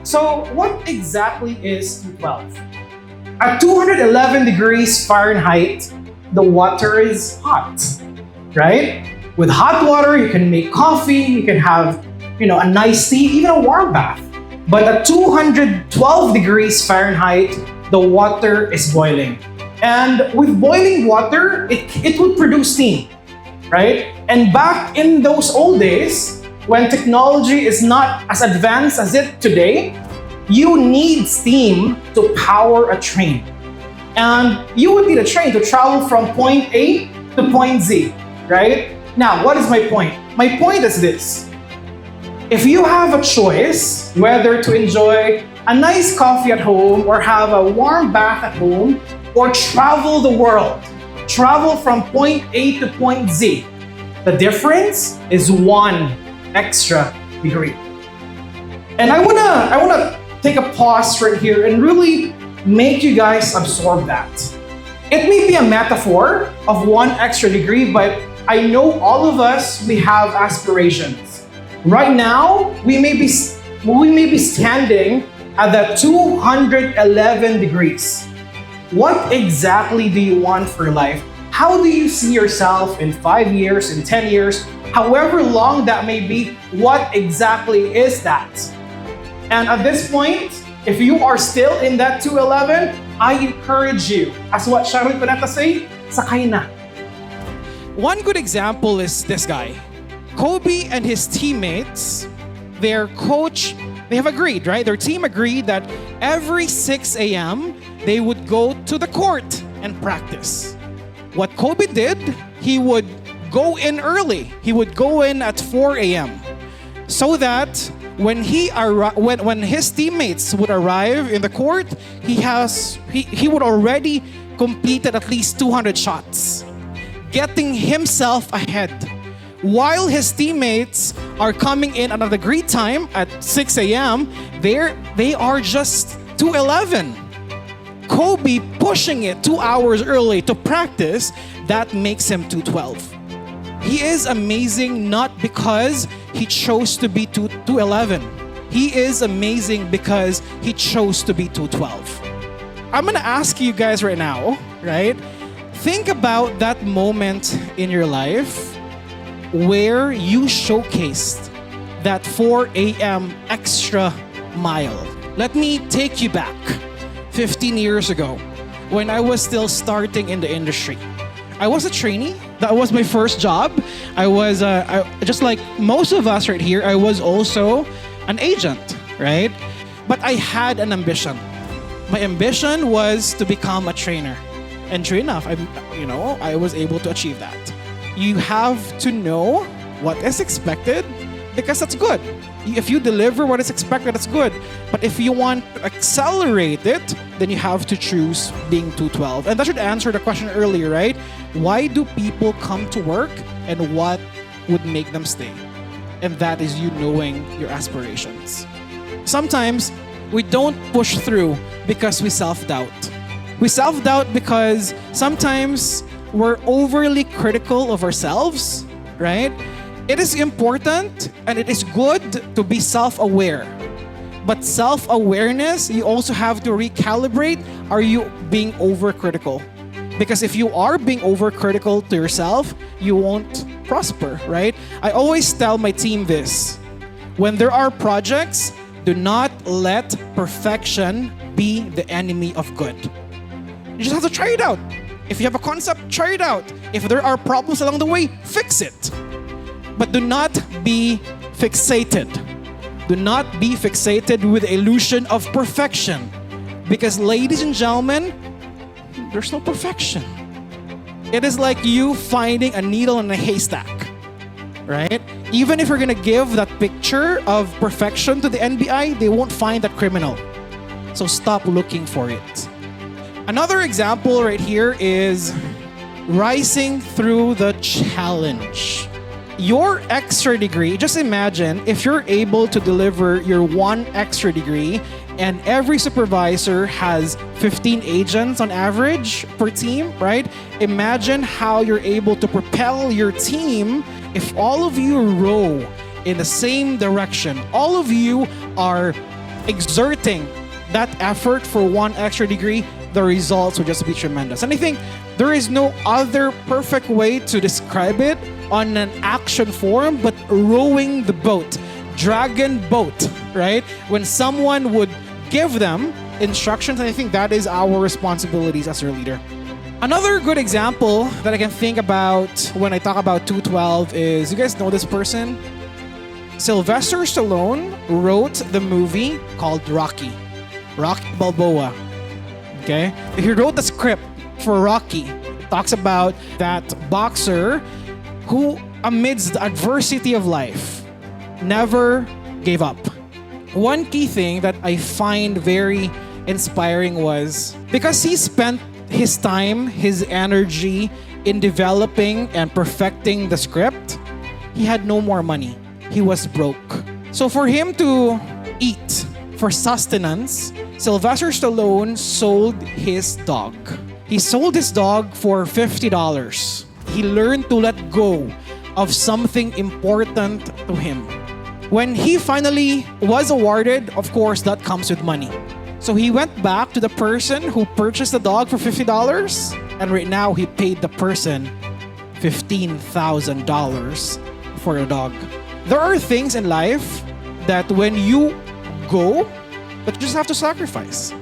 So what exactly is 212? At 211 degrees Fahrenheit, the water is hot, right? With hot water, you can make coffee, you can have, a nice tea, even a warm bath. But at 212 degrees Fahrenheit, the water is boiling. And with boiling water, it would produce steam, right? And back in those old days, when technology is not as advanced as it today, you need steam to power a train. And you would need a train to travel from point A to point Z, right? Now, what is my point? My point is this. If you have a choice whether to enjoy a nice coffee at home or have a warm bath at home or travel the world, travel from point A to point Z, the difference is 1 extra degree. And I wanna take a pause right here and really make you guys absorb that. It may be a metaphor of 1 extra degree, but I know all of us, we have aspirations. Right now, we may be standing at the 211 degrees. What exactly do you want for life? How do you see yourself in 5 years, in 10 years, however long that may be? What exactly is that? And at this point, if you are still in that 211, I encourage you, as what Sharon Cuneta say, sakay na. One good example is this guy. Kobe and his teammates, their coach, they have agreed, right? Their team agreed that every 6 a.m. they would go to the court and practice. What Kobe did, he would go in early. He would go in at 4 a.m. so that when his teammates would arrive in the court, he would already completed at least 200 shots, getting himself ahead. While his teammates are coming in at a great time at 6 a.m., they are just 2:11. Kobe pushing it 2 hours early to practice, that makes him 2:12. He is amazing not because he chose to be 2:11. He is amazing because he chose to be 2:12. I'm gonna ask you guys right now, right? Think about that moment in your life where you showcased that 4 a.m. extra mile. Let me take you back 15 years ago when I was still starting in the industry. I was a trainee. That was my first job. I was, just like most of us right here, I was also an agent, right? But I had an ambition. My ambition was to become a trainer. And true enough, I was able to achieve that. You have to know what is expected because that's good. If you deliver what is expected, that's good. But if you want to accelerate it, then you have to choose being 212. And that should answer the question earlier, right? Why do people come to work and what would make them stay? And that is you knowing your aspirations. Sometimes we don't push through because we self-doubt. We self-doubt because sometimes we're overly critical of ourselves, right? It is important and it is good to be self-aware. But self-awareness, you also have to recalibrate. Are you being overcritical? Because if you are being overcritical to yourself, you won't prosper, right? I always tell my team this. When there are projects, do not let perfection be the enemy of good. You just have to try it out. If you have a concept, try it out. If there are problems along the way, fix it. But do not be fixated. Do not be fixated with the illusion of perfection. Because ladies and gentlemen, there's no perfection. It is like you finding a needle in a haystack, right? Even if you're gonna give that picture of perfection to the NBI, they won't find that criminal. So stop looking for it. Another example right here is rising through the challenge. Your extra degree, just imagine if you're able to deliver your 1 extra degree and every supervisor has 15 agents on average per team, right? Imagine how you're able to propel your team if all of you row in the same direction. All of you are exerting that effort for one extra degree, the results will just be tremendous. And I think there is no other perfect way to describe it on an action form but rowing the boat, dragon boat, right? When someone would give them instructions, I think that is our responsibilities as their leader. Another good example that I can think about when I talk about 212 is, you guys know this person? Sylvester Stallone wrote the movie called Rocky Balboa. Okay? He wrote the script for Rocky. It talks about that boxer who, amidst the adversity of life, never gave up. One key thing that I find very inspiring was because he spent his time, his energy in developing and perfecting the script, he had no more money. He was broke. So for him to eat, for sustenance, Sylvester Stallone sold his dog. He sold his dog for $50. He learned to let go of something important to him. When he finally was awarded, of course, that comes with money. So he went back to the person who purchased the dog for $50, and right now he paid the person $15,000 for a dog. There are things in life that when you go, that you just have to sacrifice.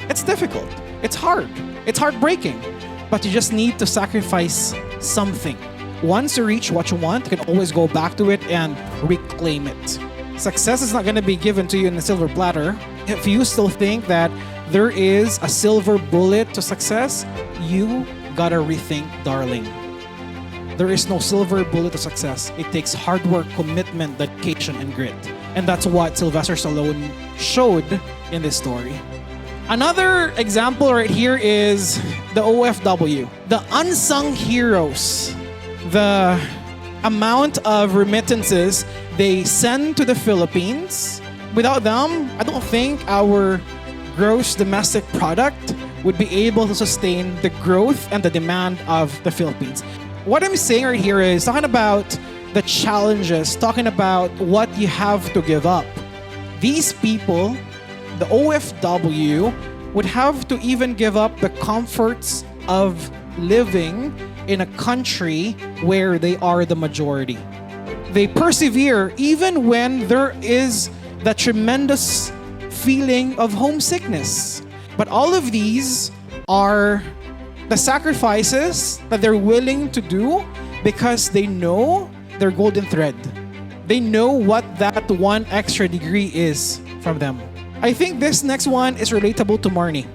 It's difficult. It's hard. It's heartbreaking. But you just need to sacrifice something. Once you reach what you want, you can always go back to it and reclaim it. Success is not going to be given to you in a silver platter. If you still think that there is a silver bullet to success, you gotta rethink, darling. There is no silver bullet to success. It takes hard work, commitment, dedication, and grit. And that's what Sylvester Stallone showed in this story. Another example right here is the OFW, the unsung heroes. The amount of remittances they send to the Philippines. Without them, I don't think our gross domestic product would be able to sustain the growth and the demand of the Philippines. What I'm saying right here is talking about the challenges, talking about what you have to give up. These people, the OFW, would have to even give up the comforts of living in a country where they are the majority. They persevere even when there is that tremendous feeling of homesickness. But all of these are the sacrifices that they're willing to do because they know their golden thread. They know what that one extra degree is from them. I think this next one is relatable to Marnie.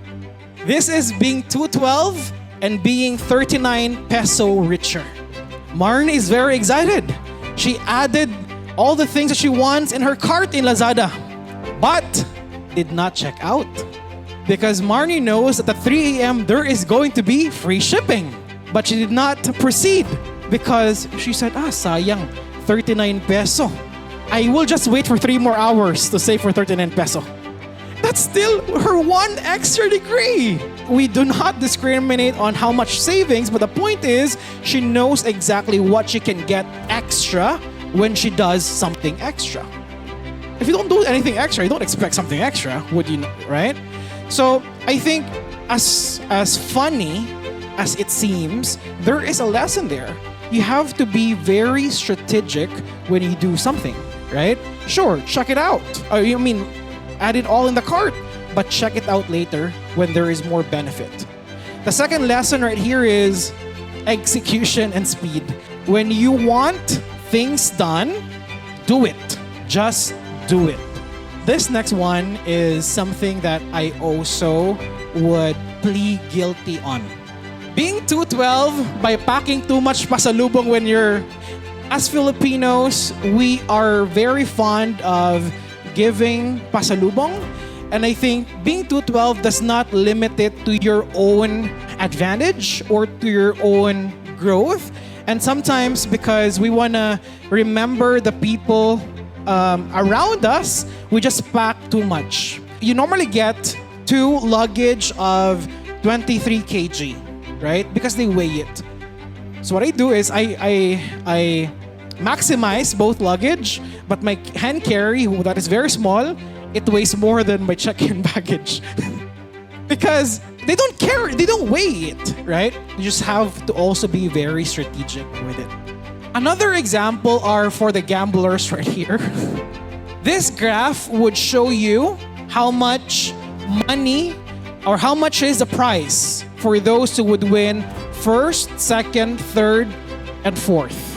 This is being 212 and being 39 peso richer. Marnie is very excited. She added all the things that she wants in her cart in Lazada, but did not check out. Because Marnie knows that at 3 a.m. there is going to be free shipping. But she did not proceed because she said, sayang, 39 peso. I will just wait for 3 more hours to save for 39 peso. That's still her one extra degree. We do not discriminate on how much savings, but the point is, she knows exactly what she can get extra when she does something extra. If you don't do anything extra, you don't expect something extra, would you, right? So I think as funny as it seems, there is a lesson there. You have to be very strategic when you do something, right? Sure, check it out. Add it all in the cart, but check it out later when there is more benefit. The second lesson right here is execution and speed. When you want things done, do it. Just do it. This next one is something that I also would plead guilty on. Being 212 by packing too much pasalubong when you're... As Filipinos, we are very fond of giving pasalubong. And I think being 212 does not limit it to your own advantage or to your own growth. And sometimes because we want to remember the people around us, we just pack too much. You normally get 2 luggage of 23 kg, right? Because they weigh it. So what I do is I maximize both luggage, but my hand carry, that is very small, it weighs more than my check-in baggage. Because they don't carry, they don't weigh it, right? You just have to also be very strategic with it. Another example are for the gamblers right here. This graph would show you how much money or how much is the price for those who would win first, second, third, and fourth.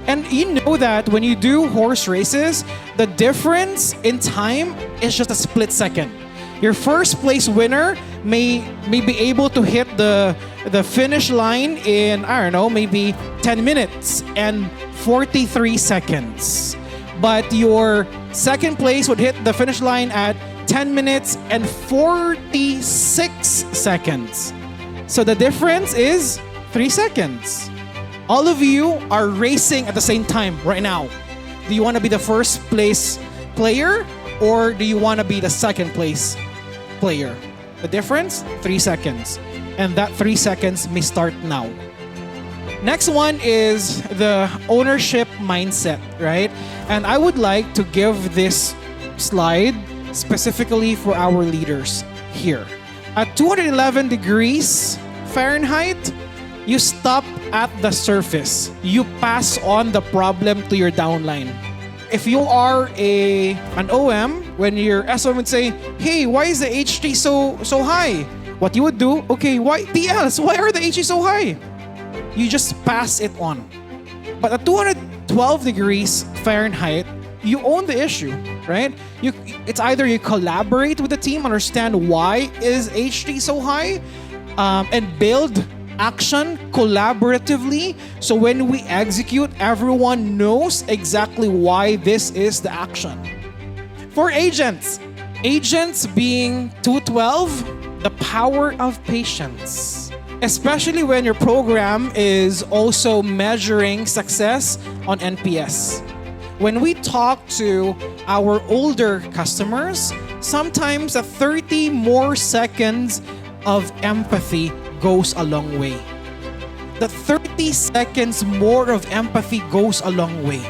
And you know that when you do horse races, the difference in time is just a split second. Your first place winner may be able to hit the finish line in, I don't know, maybe 10 minutes and 43 seconds. But your second place would hit the finish line at 10 minutes and 46 seconds. So the difference is 3 seconds. All of you are racing at the same time right now. Do you want to be the first place player or do you want to be the second place player? The difference, 3 seconds. And that 3 seconds may start now. Next one is the ownership mindset, right? And I would like to give this slide specifically for our leaders here. At 211 degrees Fahrenheit, you stop at the surface. You pass on the problem to your downline. If you are an OM, when your SOM would say, "Hey, why is the HT so high?" What you would do, okay, why TLs? Why are the HT so high? You just pass it on. But at 212 degrees Fahrenheit, you own the issue, right? It's either you collaborate with the team, understand why is HT so high, and build action collaboratively. So when we execute, everyone knows exactly why this is the action. For agents being 212, the power of patience. Especially when your program is also measuring success on NPS. When we talk to our older customers, sometimes 30 more seconds of empathy goes a long way. The 30 seconds more of empathy goes a long way.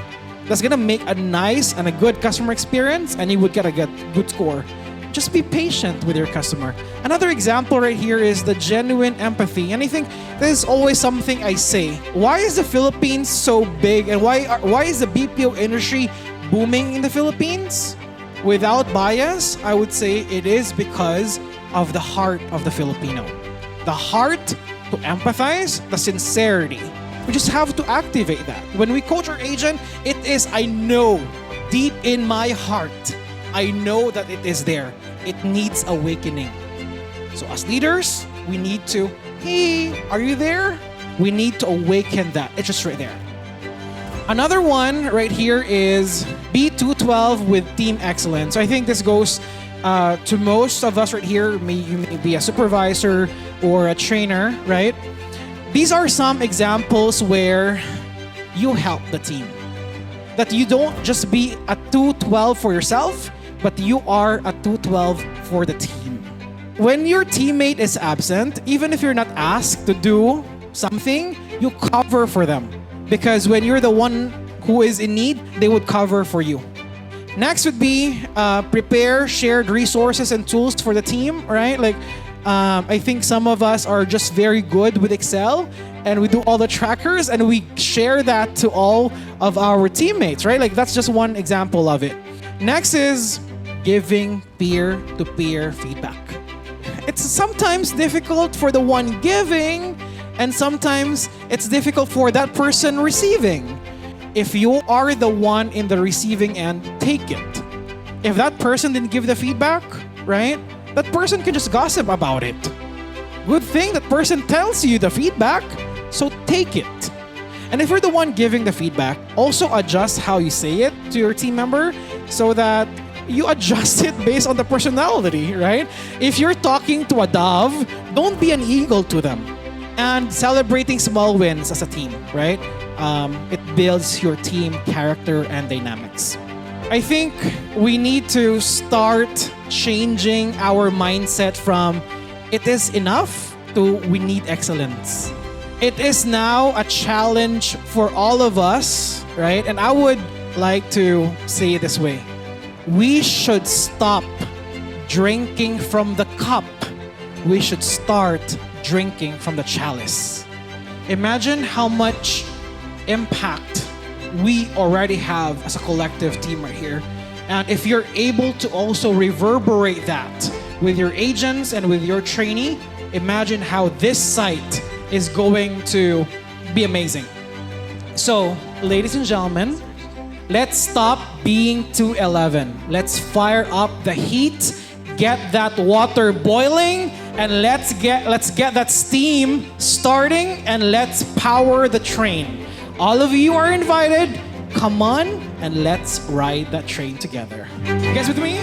That's gonna make a nice and a good customer experience, and you would get a good score. Just be patient with your customer. Another example right here is the genuine empathy. And I think this is always something I say. Why is the Philippines so big, and why is the BPO industry booming in the Philippines? Without bias, I would say it is because of the heart of the Filipino. The heart to empathize, the sincerity. We just have to activate that. When we coach our agent, it is, I know, deep in my heart, I know that it is there. It needs awakening. So as leaders, we need to, hey, are you there? We need to awaken that. It's just right there. Another one right here is B212 with team excellence. So I think this goes to most of us right here. You may be a supervisor or a trainer, right? These are some examples where you help the team. That you don't just be a 212 for yourself, but you are a 212 for the team. When your teammate is absent, even if you're not asked to do something, you cover for them. Because when you're the one who is in need, they would cover for you. Next would be prepare shared resources and tools for the team, right? Like, I think some of us are just very good with Excel and we do all the trackers and we share that to all of our teammates, right? Like, that's just one example of it. Next is giving peer-to-peer feedback. It's sometimes difficult for the one giving, and sometimes it's difficult for that person receiving. If you are the one in the receiving end, take it. If that person didn't give the feedback, right, that person can just gossip about it. Good thing that person tells you the feedback, so take it. And if you're the one giving the feedback, also adjust how you say it to your team member so that you adjust it based on the personality, right? If you're talking to a dove, don't be an eagle to them. And celebrating small wins as a team, right? It builds your team character and dynamics. I think we need to start changing our mindset from it is enough to we need excellence. It is now a challenge for all of us, right? And I would like to say it this way. We should stop drinking from the cup. We should start drinking from the chalice. Imagine how much impact we already have as a collective team right here. And if you're able to also reverberate that with your agents and with your trainee, imagine how this site is going to be amazing. So, ladies and gentlemen, let's stop being 211. Let's fire up the heat, get that water boiling, and let's get that steam starting, and let's power the train. All of you are invited. Come on and let's ride that train together. You guys with me?